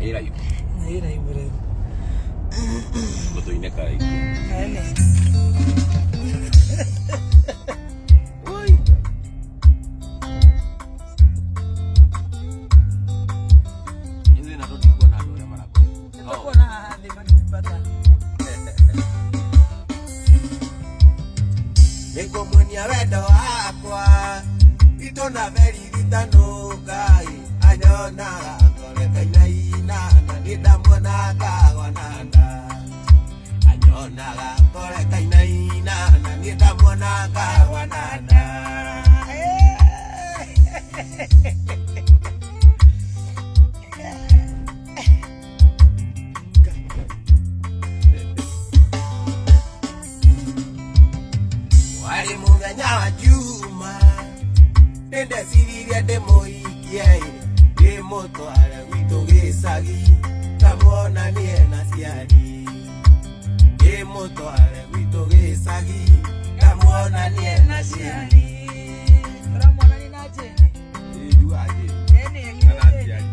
Nira ibu. Nira ibu rĩu. Mũtũ-inĩ karaihu. Ene. Oi. Hizi na rudi kwa na ndio mara. Niko na hadi matipata. Niko mwenye wendo wakwa itona veri gitano Ngai anyona ngoreka inaina na ndamwona kagonanda anyona ngoreka inaina na ndamwona kagonanda wali muthenya wa juma nende siriria ndemuikie ndimutware gwitu gicagi kamuonanie na ciari ndimutware gwitu gicagi kamuonanie na ciari Uramwona na jeni? Ijuaje? Ene yakini.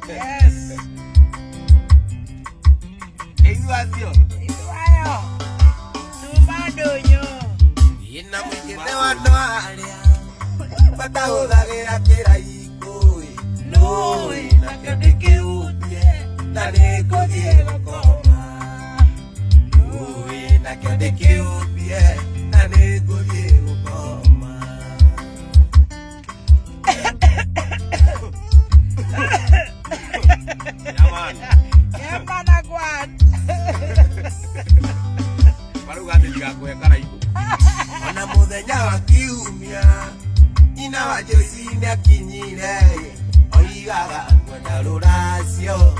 Yes. Ijuaje? Iwayo. Tumbadonyo. ina mwingine wa ndwaria batahuthagira kiraiko Noi nakadikiutie na nikuthie gukoma nakio ndikiutie na nikuthie gukoma Jamani. Yemana kwat. Marugate jigakwe karaihu. ona muthenya wa kiumia ina wa Joyce akinyire oigaga kwenda ruracio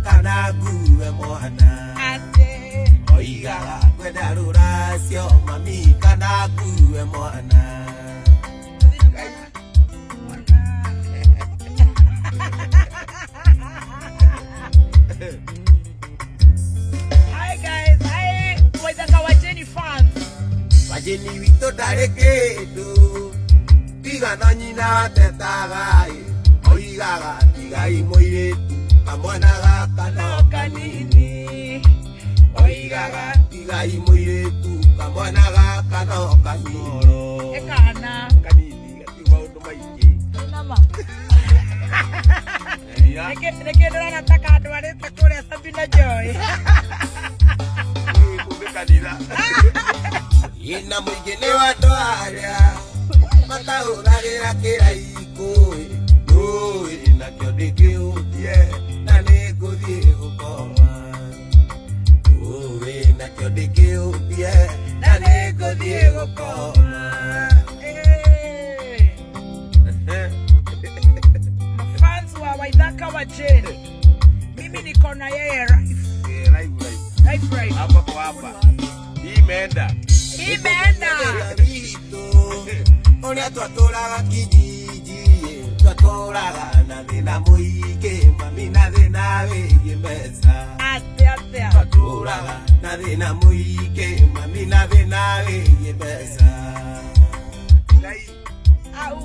kana ngue mwana Ate. oigaga kwenda ruracio mami kana ngue mwana Hi guys, hi Waithaka wa Jenny fans. wajeni witũ ndarĩ kĩndũ tiga na nyina tetaga oigaga tigai mũirĩtu kamwana gaka no kanini oigaga tigai mũirĩtu kamwana gaka no kanini Ekana. Kanini gati maundu maingi. Nama. Elia. Neke ndora nataka andũ arĩte kũrĩa Sabina Joy. Kumbe kanitha. ina mũingĩ nĩ wa andũ arĩa matahũthagĩra kĩraiko nakĩo ndĩkĩũtie na nĩngũthiĩ gũkoma nakĩo ndĩkĩũtie na nĩngũthiĩ gũkoma Fans wa Waithaka wa Jenny. Mimi niko na yeye right. Hapa kwa hapa. Hii imeenda. Imeenda. witũ ũrĩa twatũraga kijiji twatũraga na thĩna mũingĩ mami na thĩna wĩgiĩ mbeca Ate. twatũraga na thĩna mũingĩ mami na thĩna wĩgiĩ mbeca Ngai. Au.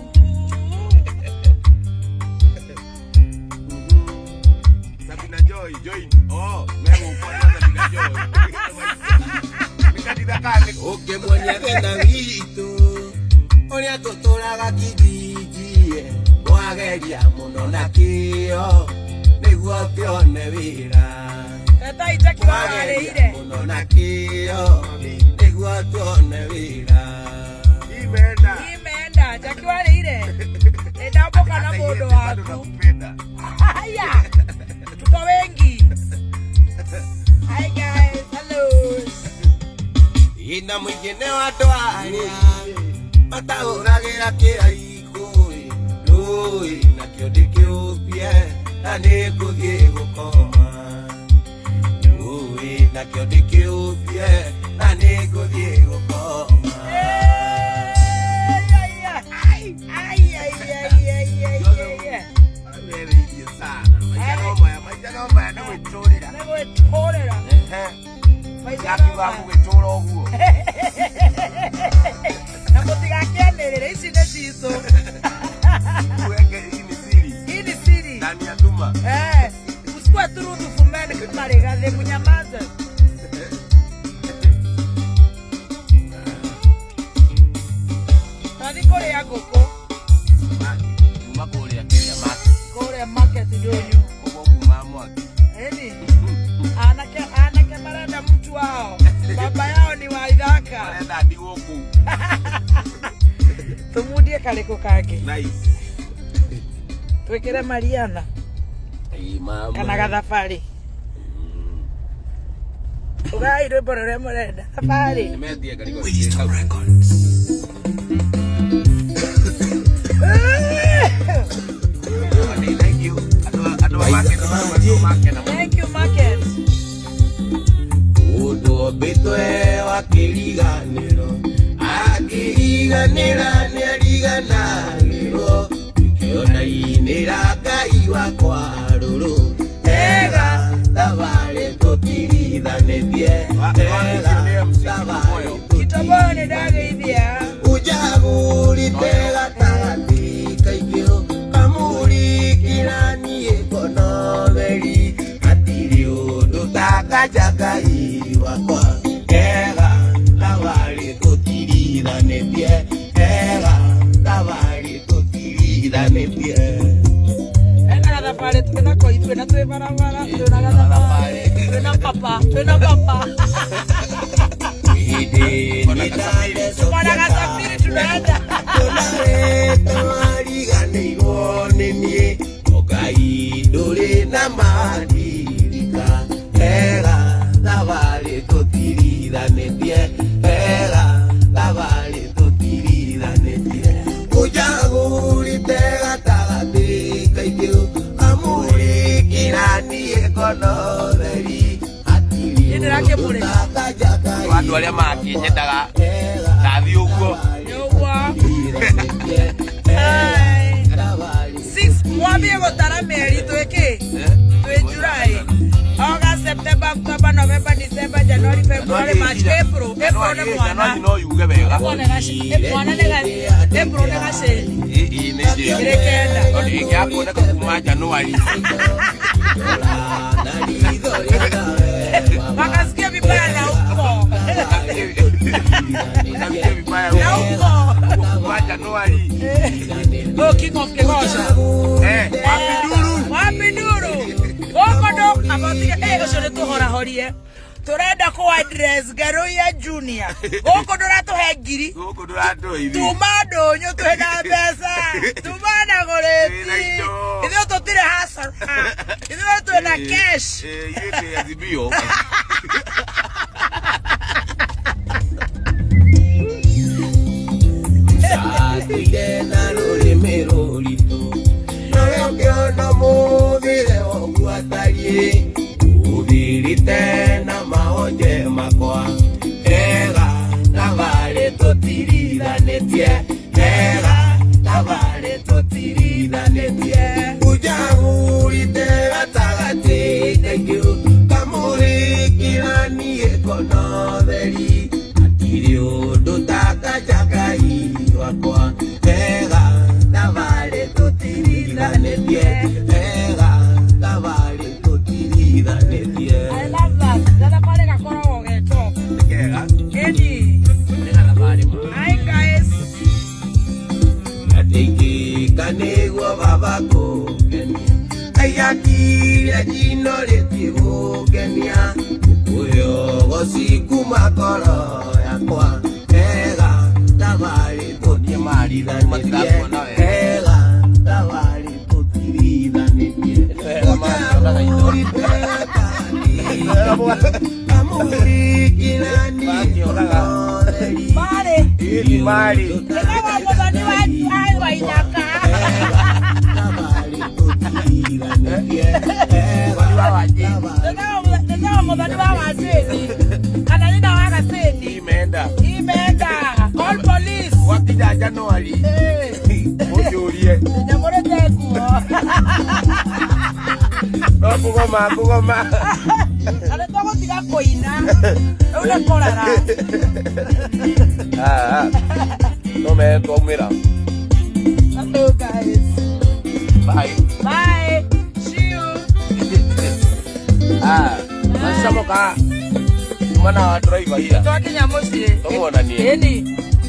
Sabina Joy, join. Oh, mego kwa Sabina Joy. Nikadida kane. ũngĩmuonia thĩna witũ ũrĩa tũtũraga kijiji mwageria mũno na kĩo nĩguo kĩone wĩra Tata Ijaki wagarĩire. mũno na kĩo nĩguo tuone wĩra Imeenda. Imeenda. Jaki warĩire. Ndamboka na mũndũ waku. Nakupenda. Haya. Tuko wengi. Hi guys. Hello. ina mũingĩ wa andũ arĩa matahũthagĩra kĩraiko nakĩo ndĩkĩũtie na nĩngũthiĩ gũkoma nakĩo ndĩkĩũtie na nĩngũthiĩ gũkoma Amereirie sana. Maisha no maya no gwĩtũrĩra. Jaki waku gwĩtũra ũguo. Na mũtigakenĩrĩre ici nĩ citũ. Weke hii ni siri. Hii ni siri. Ndani ya duma. Eh, Chukua turudu fumene kimarega de munyamaza. Tadi kore ya goko. Makore ya Kenya market. Kore market ndio. Kwa kumamwa. Eni. Anake marenda mtu wao. Baba yao ni Waithaka. Marenda diwoku. Tumudie kaleko kake. Nice. Twekere Mariana. Mama. Kana gathafari. Ugai rwimbo ruria murenda. Thafari. Nimetia kaliko. Wisdom Records. Thank you. Thank you, market. Udo betwe wa kiriganiro. Akiriganira ni arigananiro. Kiona inira kaiwa kwa ruru. Ega tabale tutirithanetie. Ega tabale Kitobone ndageithia. ujagurite gatagati kaikio kamurikirani ekonoveri atiri undu takajagai wakwa ega tabale tutirithanetie. Ega tabale tutirithanetie. Ena gathafari twina koi twina twi barabara twina gathafari twina papa. Bwana kasafiri tunaenda. Ariganĩirwo nĩ niĩ Ngai ndũrĩ na maririka. Ega thabarĩ tũtirithanĩtie. Ega thabarĩ tũtirithanĩtie. Ũnjagũrĩte gatagatĩ kaingĩ kamũrĩkĩrani ekonotheri hatirĩ ũndũ takajagai. Watu wale makinyendaga tathi uguo. Mwambie gutara meri twiki twi July, August, September, October, November, December, January, February, March, April ni mwana. No yuge wega. April ni gaceni. Irekenda. Odi ngakunda kuma January. Wakasikia vibaya na huko. Nasikia vibaya Na huko. kuma January. Oh, King of Kegosha. Wapi nduru. Huko ndo abatika ucio tuhora horie. Turenda ku address Garoya Junior. Huko ndo ratuhe ngiri. Huko ndo ratuhe. Tuma ndonyo twena mbeca. Tuma na goreti. Ithuĩ tũtirĩ hasara. Ithuĩ twĩna cash. Yete azibio. Satire na rũrĩmĩ rũritũ. Norĩa ũngĩona mũthire ũguatarie. Ũthirĩte na mahonje makwa. Ega thabarĩ tũtirithanĩtie. Ega thabarĩ tũtirithanĩtie. Ũnjagũrĩte gatagatĩ kaingĩ kamũrĩkĩrani ekonotheri hatirĩ ũndũ takajagai wakwa. Ega thabarĩ tũtirithanĩtie. Ega thabarĩ tũtirithanĩtie. I love that. Gathafari gakoragwo ge top. Eni. Hi guys. Ateikĩka nĩguo baba kũngenia. Aiakire njino rĩti gũkenia. Ũkũhe gũciku makoro yakwa. Ega thabarĩ tũtirithanĩtie. Ega thabarĩ tũtirithanĩtie. Ũnjagũrĩte kamũrĩkĩrani ekonotheri. Mari. Nĩgawa mũthoni wa Waithaka. Nĩgawa mũthoni wa Wacĩni. Kana nĩna wa Gacĩni. Imeenda. Call police. Wakija January. Mujurie. Nyamũrĩte nguo. No kugoma. Na nĩtũgũtiga kũina. Rĩu nĩ kũrara. No me twaumĩra. Hello guys. Bye. Bye. See you. Samoka. Mana driver here? Toki nyamusi. Tomo na ni. Eni.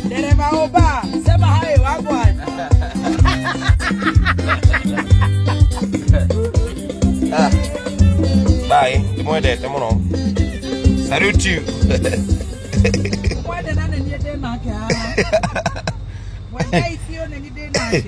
Dereva oba. Sema hayo wako. Bye. Tumuende temono. Salute you. Mwende nane ni dena ke. Mwende isio ni dena ke.